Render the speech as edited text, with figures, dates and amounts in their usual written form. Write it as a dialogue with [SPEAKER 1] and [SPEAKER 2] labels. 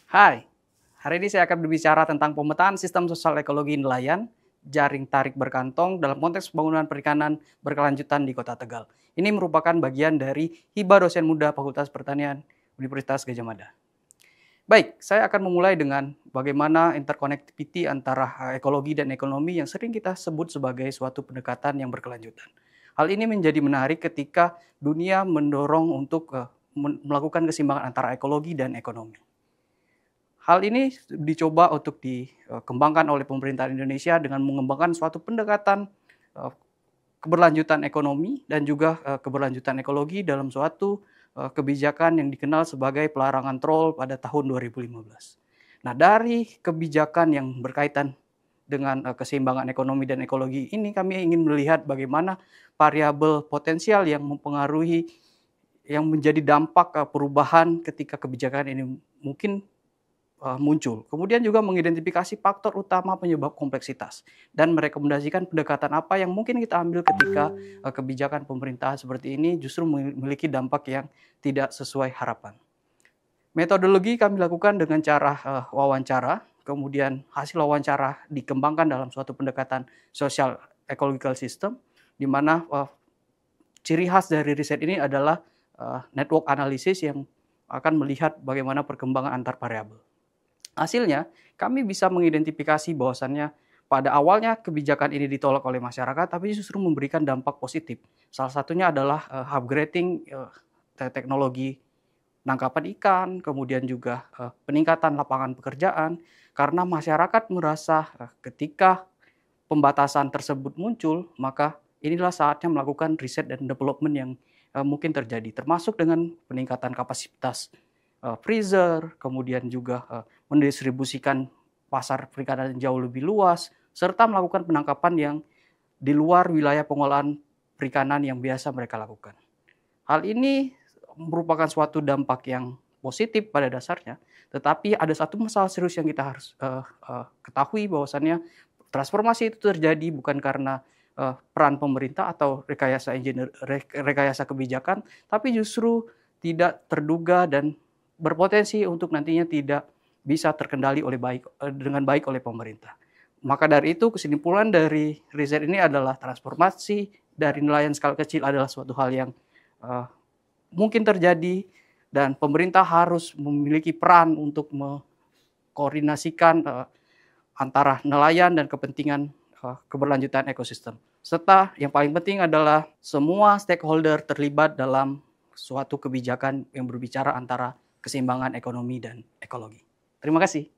[SPEAKER 1] Hai, hari ini saya akan berbicara tentang pemetaan sistem sosial ekologi nelayan, jaring tarik berkantong dalam konteks pembangunan perikanan berkelanjutan di Kota Tegal. Ini merupakan bagian dari hibah dosen muda Fakultas Pertanian Universitas Gadjah Mada. Baik, saya akan memulai dengan bagaimana interconnectivity antara ekologi dan ekonomi yang sering kita sebut sebagai suatu pendekatan yang berkelanjutan. Hal ini menjadi menarik ketika dunia mendorong untuk melakukan keseimbangan antara ekologi dan ekonomi. Hal ini dicoba untuk dikembangkan oleh pemerintah Indonesia dengan mengembangkan suatu pendekatan eh, keberlanjutan ekonomi dan juga keberlanjutan ekologi dalam suatu kebijakan yang dikenal sebagai pelarangan troll pada tahun 2015. Nah, dari kebijakan yang berkaitan dengan keseimbangan ekonomi dan ekologi ini, kami ingin melihat bagaimana variabel potensial yang mempengaruhi, yang menjadi dampak perubahan ketika kebijakan ini mungkin muncul. Kemudian juga mengidentifikasi faktor utama penyebab kompleksitas dan merekomendasikan pendekatan apa yang mungkin kita ambil ketika kebijakan pemerintah seperti ini justru memiliki dampak yang tidak sesuai harapan. Metodologi kami lakukan dengan cara wawancara, kemudian hasil wawancara dikembangkan dalam suatu pendekatan social ecological system, di mana ciri khas dari riset ini adalah network analysis yang akan melihat bagaimana perkembangan antar variabel. Hasilnya, kami bisa mengidentifikasi bahwasannya pada awalnya kebijakan ini ditolak oleh masyarakat, tapi justru memberikan dampak positif. Salah satunya adalah upgrading teknologi nangkapan ikan, kemudian juga peningkatan lapangan pekerjaan, karena masyarakat merasa ketika pembatasan tersebut muncul, maka inilah saatnya melakukan riset dan development yang mungkin terjadi, termasuk dengan peningkatan kapasitas freezer, kemudian juga mendistribusikan pasar perikanan yang jauh lebih luas, serta melakukan penangkapan yang di luar wilayah pengolahan perikanan yang biasa mereka lakukan. Hal ini merupakan suatu dampak yang positif pada dasarnya, tetapi ada satu masalah serius yang kita harus ketahui bahwasannya transformasi itu terjadi bukan karena peran pemerintah atau rekayasa kebijakan, tapi justru tidak terduga dan berpotensi untuk nantinya tidak bisa terkendali dengan baik oleh pemerintah. Maka dari itu kesimpulan dari riset ini adalah transformasi dari nelayan skala kecil adalah suatu hal yang uh, mungkin terjadi dan pemerintah harus memiliki peran untuk mengkoordinasikan antara nelayan dan kepentingan keberlanjutan ekosistem. Serta yang paling penting adalah semua stakeholder terlibat dalam suatu kebijakan yang berbicara antara keseimbangan ekonomi dan ekologi. Terima kasih.